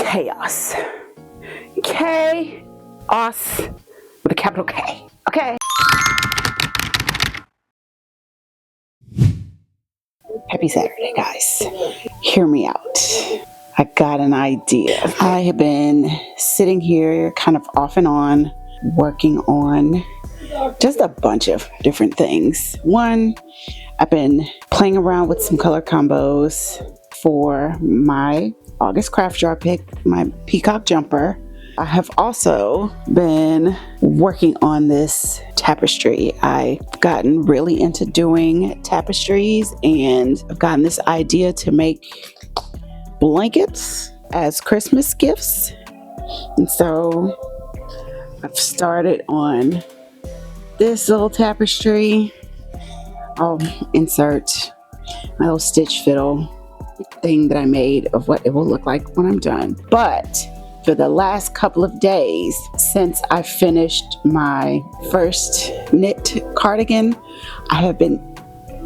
chaos. Chaos with a capital K. Okay. Happy Saturday, guys. Hear me out. I got an idea. I have been sitting here kind of off and on, working on just a bunch of different things. One, I've been playing around with some color combos for my August craft jar pick, my peacock jumper. I have also been working on this tapestry. I've gotten really into doing tapestries, and I've gotten this idea to make blankets as Christmas gifts. And so I've started on this little tapestry. I'll insert my little stitch fiddle thing that I made of what it will look like when I'm done. But for the last couple of days since I finished my first knit cardigan, I have been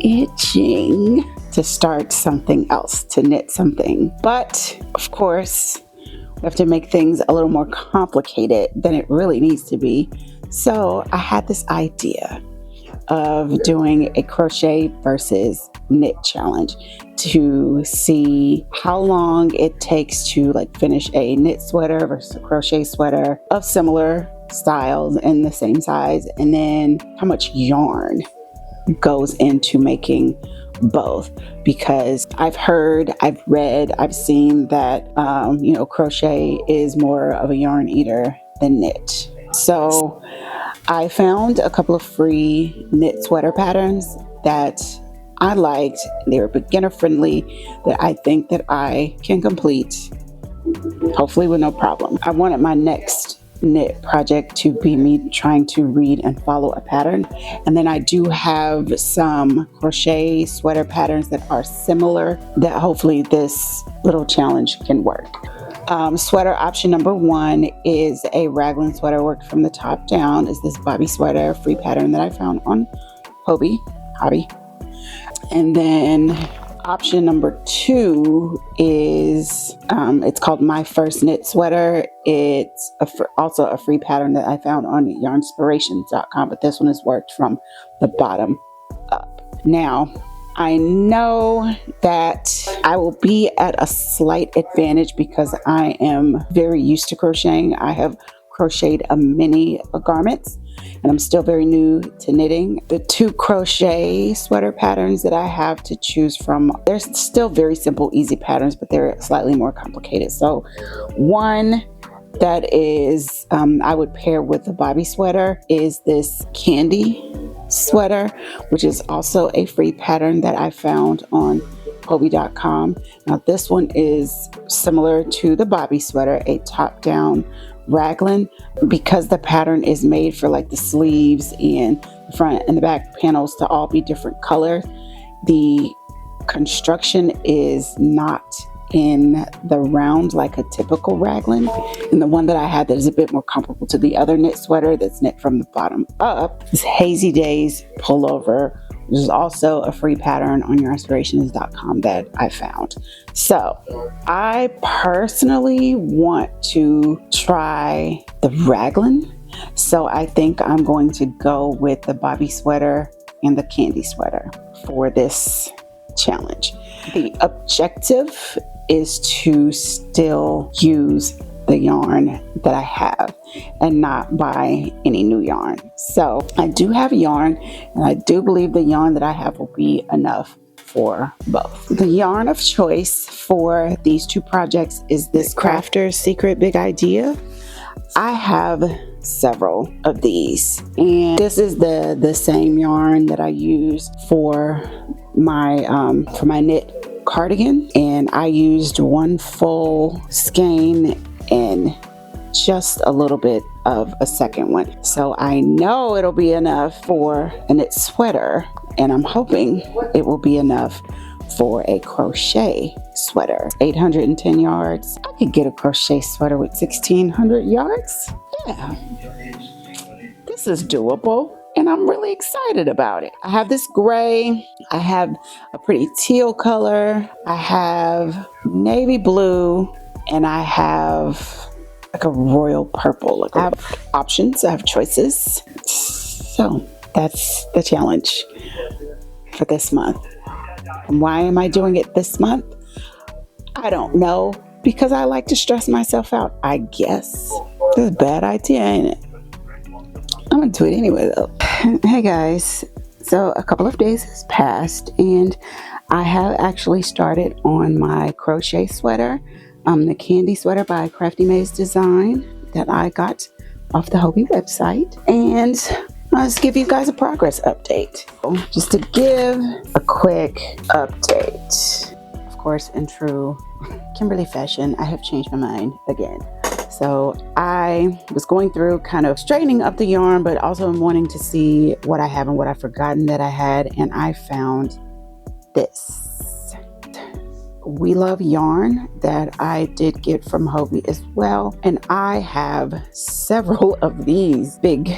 itching to start something else, to knit something. But of course, we have to make things a little more complicated than it really needs to be. So I had this idea of doing a crochet versus knit challenge to see how long it takes to finish a knit sweater versus a crochet sweater of similar styles and the same size, and then how much yarn goes into making both. Because I've heard, I've read, I've seen that crochet is more of a yarn eater than knit. So I found a couple of free knit sweater patterns that I liked. They were beginner friendly, that I think that I can complete, hopefully with no problem. I wanted my next knit project to be me trying to read and follow a pattern. And then I do have some crochet sweater patterns that are similar that hopefully this little challenge can work. Sweater option number one is a raglan sweater worked from the top down. Is this Bobby sweater free pattern that I found on Hobby. And then option number two is it's called My First Knit Sweater. It's also a free pattern that I found on yarnspirations.com, but this one is worked from the bottom up. Now, I know that I will be at a slight advantage because I am very used to crocheting. I have crocheted many garments, and I'm still very new to knitting. The two crochet sweater patterns that I have to choose from, they're still very simple, easy patterns, but they're slightly more complicated. So one that is I would pair with the Bobby sweater is this candy sweater, which is also a free pattern that I found on Hobby.com. Now this one is similar to the Bobby sweater, a top-down raglan. Because the pattern is made for the sleeves and the front and the back panels to all be different colors, the construction is not in the round like a typical raglan. And the one that I had that is a bit more comparable to the other knit sweater that's knit from the bottom up is Hazy Days Pullover, which is also a free pattern on yarnspirations.com that I found. So I personally want to try the raglan. So I think I'm going to go with the Bobby sweater and the candy sweater for this challenge. The objective is to still use the yarn that I have and not buy any new yarn. So I do have yarn, and I do believe the yarn that I have will be enough for both. The yarn of choice for these two projects is this Crafter's Secret Big Idea. I have several of these, and this is the same yarn that I use for my knit cardigan, and I used one full skein and just a little bit of a second one. So I know it'll be enough for a knit sweater, and I'm hoping it will be enough for a crochet sweater. 810 yards. I could get a crochet sweater with 1600 yards. Yeah, this is doable, and I'm really excited about it. I have this gray, I have a pretty teal color, I have navy blue, and I have like a royal purple. Like I have options, I have choices. So that's the challenge for this month. And why am I doing it this month? I don't know, because I like to stress myself out, I guess. It's a bad idea, ain't it? I'm gonna do it anyway though. Hey guys, so a couple of days has passed and I have actually started on my crochet sweater, the candy sweater by Crafty Maze Design that I got off the Hobie website. And let's give you guys a progress update. Just to give a quick update. Of course, in true Kimberly fashion, I have changed my mind again. So I was going through kind of straightening up the yarn, but also wanting to see what I have and what I've forgotten that I had. And I found this We Love yarn that I did get from Hobie as well. And I have several of these big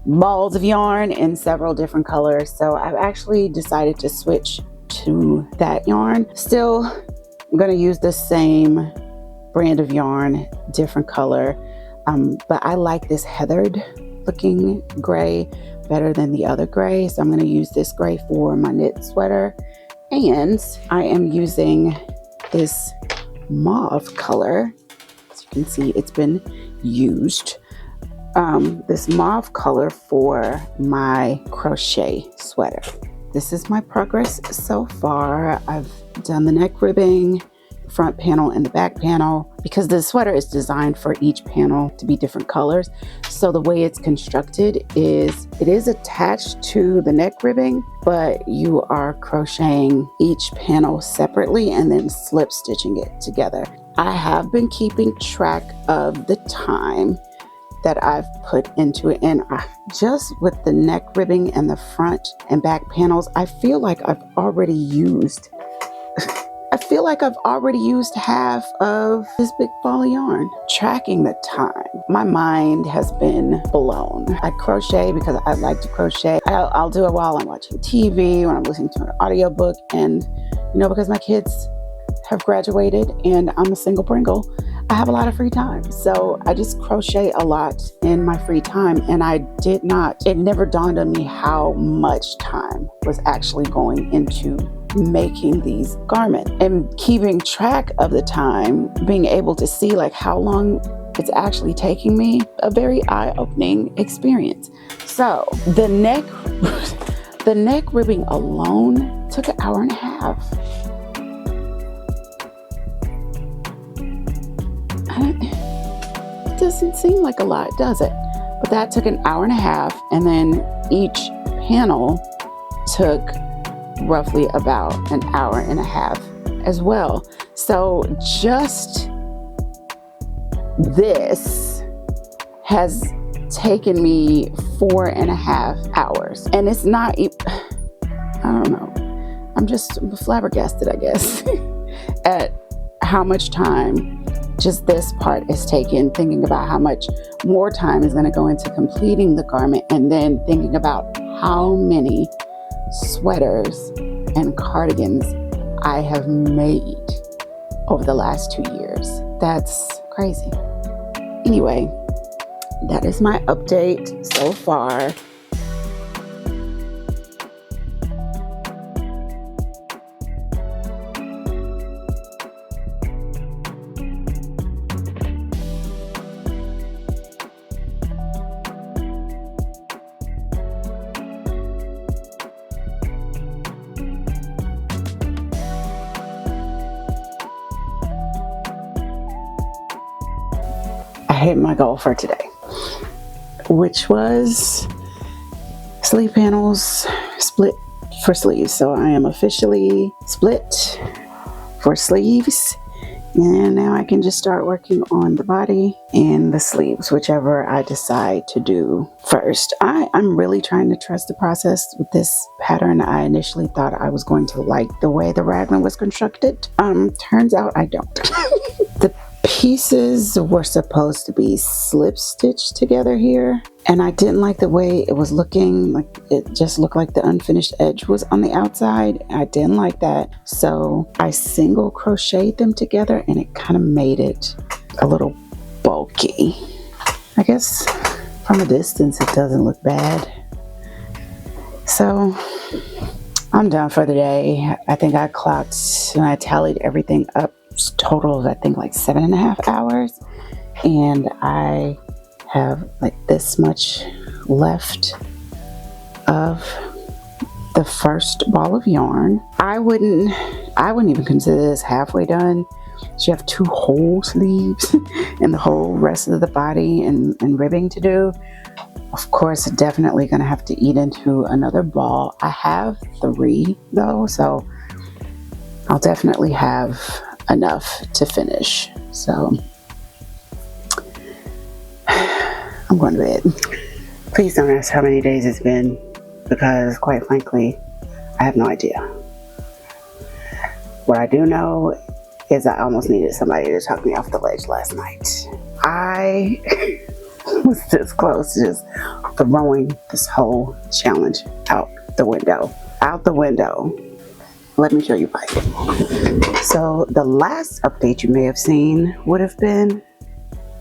balls of yarn in several different colors. So I've actually decided to switch to that yarn. Still, I'm going to use the same brand of yarn, different color, but I like this heathered looking gray better than the other gray, so I'm going to use this gray for my knit sweater. And I am using this mauve color. As you can see, it's been used. This mauve color for my crochet sweater. This is my progress so far. I've done the neck ribbing, front panel and the back panel, because the sweater is designed for each panel to be different colors. So the way it's constructed is it is attached to the neck ribbing, but you are crocheting each panel separately and then slip stitching it together. I have been keeping track of the time that I've put into it, and just with the neck ribbing and the front and back panels, I feel like I've already used half of this big ball of yarn. Tracking the time, my mind has been blown. I crochet because I like to crochet. I'll do it while I'm watching TV, when I'm listening to an audiobook, and because my kids have graduated and I'm a single Pringle, I have a lot of free time. So I just crochet a lot in my free time, and it never dawned on me how much time was actually going into making these garments. And keeping track of the time, being able to see like how long it's actually taking me, a very eye-opening experience. So the neck ribbing alone took an hour and a half. It doesn't seem like a lot, does it? But that took an hour and a half, and then each panel took roughly about an hour and a half as well. So just this has taken me 4.5 hours, and it's not, I don't know, I'm just flabbergasted, I guess, at how much time just this part is taken, thinking about how much more time is going to go into completing the garment, and then thinking about how many sweaters and cardigans I have made over the last 2 years. That's crazy. Anyway, that is my update so far. I hit my goal for today, which was sleeve panels split for sleeves. So I am officially split for sleeves, and now I can just start working on the body and the sleeves, whichever I decide to do first. I'm really trying to trust the process with this pattern. I initially thought I was going to like the way the raglan was constructed. Turns out I don't. The pieces were supposed to be slip stitched together here, and I didn't like the way it was looking. Like it just looked like the unfinished edge was on the outside. I didn't like that, so I single crocheted them together, and it kind of made it a little bulky. I guess from a distance it doesn't look bad. So I'm done for the day. I think I clocked and I tallied everything up. Total of I think like 7.5 hours, and I have like this much left of the first ball of yarn. I wouldn't even consider this halfway done. So you have 2 whole sleeves and the whole rest of the body and ribbing to do. Of course, definitely gonna have to eat into another ball. I have 3 though, so I'll definitely have enough to finish. So I'm going to bed. Please don't ask how many days it's been, because quite frankly, I have no idea. What I do know is I almost needed somebody to talk me off the ledge last night. I was this close to just throwing this whole challenge out the window. Out the window. Let me show you why. So the last update you may have seen would have been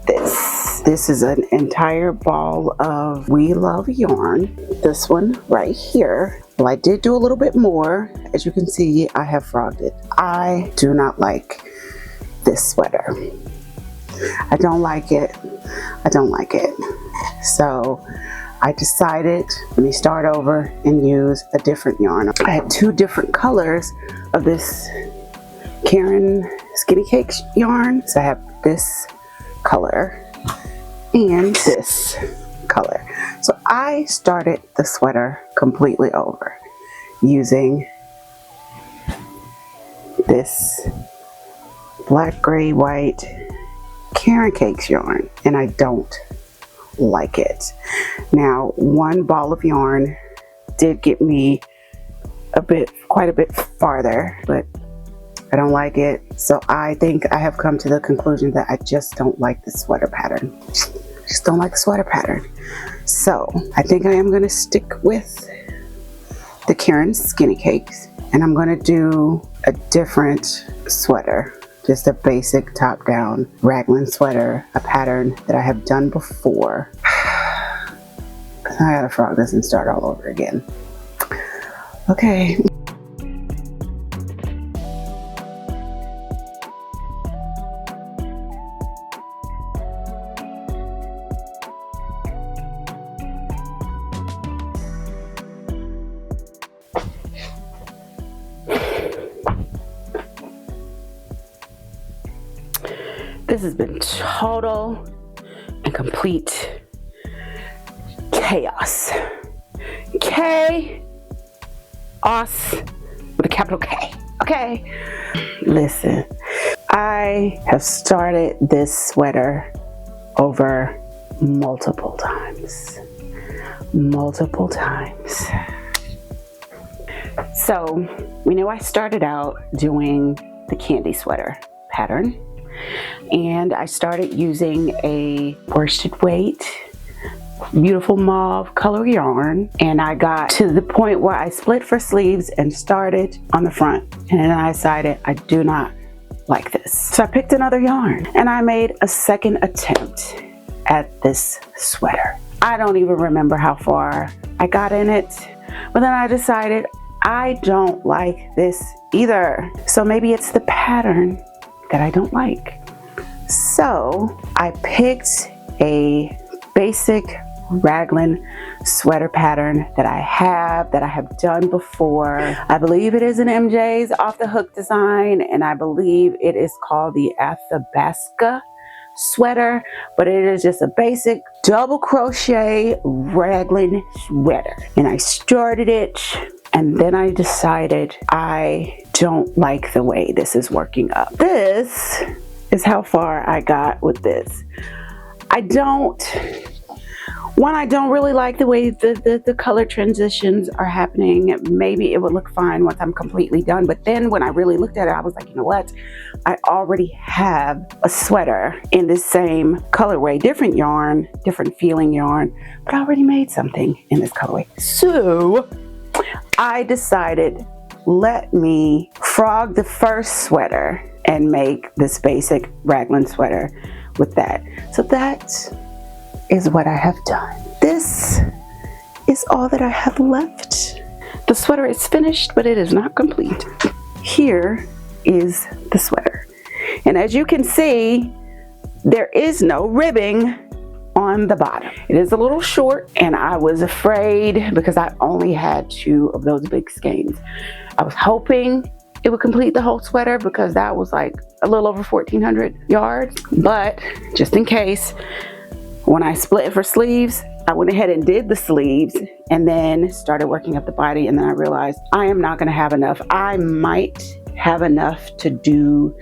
this. This is an entire ball of We Love yarn. This one right here. Well, I did do a little bit more. As you can see, I have frogged it. I do not like this sweater. I don't like it. I don't like it. So I decided, let me start over and use a different yarn. I had 2 different colors of this Karen Skinny Cakes yarn. So I have this color and this color. So I started the sweater completely over using this black, gray, white Karen Cakes yarn, and I don't like it. Now, 1 ball of yarn did get me quite a bit farther, but I don't like it. So I think I have come to the conclusion that I just don't like the sweater pattern. Just don't like the sweater pattern. So I think I am going to stick with the Karen Skinny Cakes, and I'm going to do a different sweater. Just a basic top-down raglan sweater, a pattern that I have done before. I gotta frog this and start all over again. Okay. This has been total and complete chaos. Chaos with a capital K. Okay. Listen, I have started this sweater over multiple times. Multiple times. So we know I started out doing the candy sweater pattern. And I started using a worsted weight, beautiful mauve color yarn. And I got to the point where I split for sleeves and started on the front. And then I decided I do not like this. So I picked another yarn and I made a second attempt at this sweater. I don't even remember how far I got in it, but then I decided I don't like this either. So maybe it's the pattern that I don't like. So I picked a basic raglan sweater pattern that I have done before. I believe it is an MJ's Off the Hook design, and I believe it is called the Athabasca sweater, but it is just a basic double crochet raglan sweater. And I started it, and then I decided I don't like the way this is working up. This is how far I got with this. One, I don't really like the way the color transitions are happening. Maybe it would look fine once I'm completely done. But then when I really looked at it, I was like, you know what? I already have a sweater in the same colorway, different yarn, different feeling yarn, but I already made something in this colorway. So I decided, let me frog the first sweater and make this basic raglan sweater with that. So that is what I have done. This is all that I have left. The sweater is finished, but it is not complete. Here is the sweater. And as you can see, there is no ribbing on the bottom. It is a little short, and I was afraid because I only had 2 of those big skeins. I was hoping it would complete the whole sweater because that was like a little over 1,400 yards. But just in case, when I split it for sleeves, I went ahead and did the sleeves and then started working up the body, and then I realized I am not gonna have enough. I might have enough to do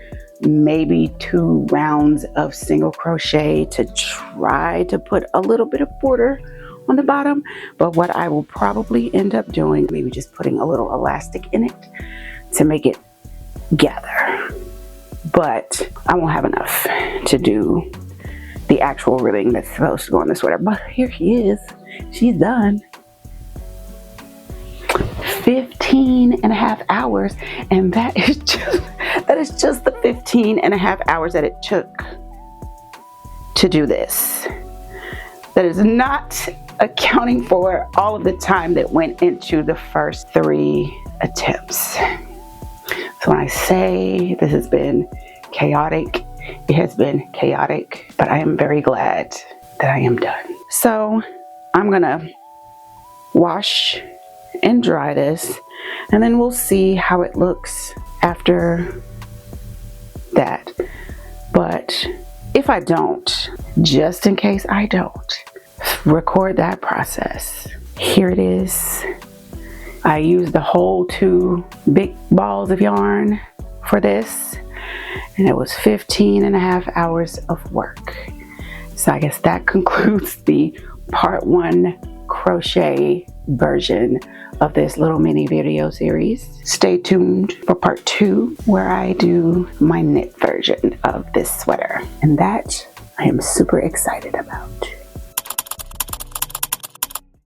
maybe 2 rounds of single crochet to try to put a little bit of border on the bottom. But what I will probably end up doing, maybe just putting a little elastic in it to make it gather. But I won't have enough to do the actual ribbing that's supposed to go on the sweater. But here she is. She's done. 15.5 hours, and that is just the 15.5 hours that it took to do this. That is not accounting for all of the time that went into the first 3 attempts. So when I say this has been chaotic, it has been chaotic, but I am very glad that I am done. So I'm gonna wash and dry this, and then we'll see how it looks after that. But if I don't, just in case I don't record that process, here it is. I used the whole 2 big balls of yarn for this, and it was 15.5 hours of work. So I guess that concludes the part 1 crochet version of this little mini video series. Stay tuned for part 2, where I do my knit version of this sweater, and that I am super excited about.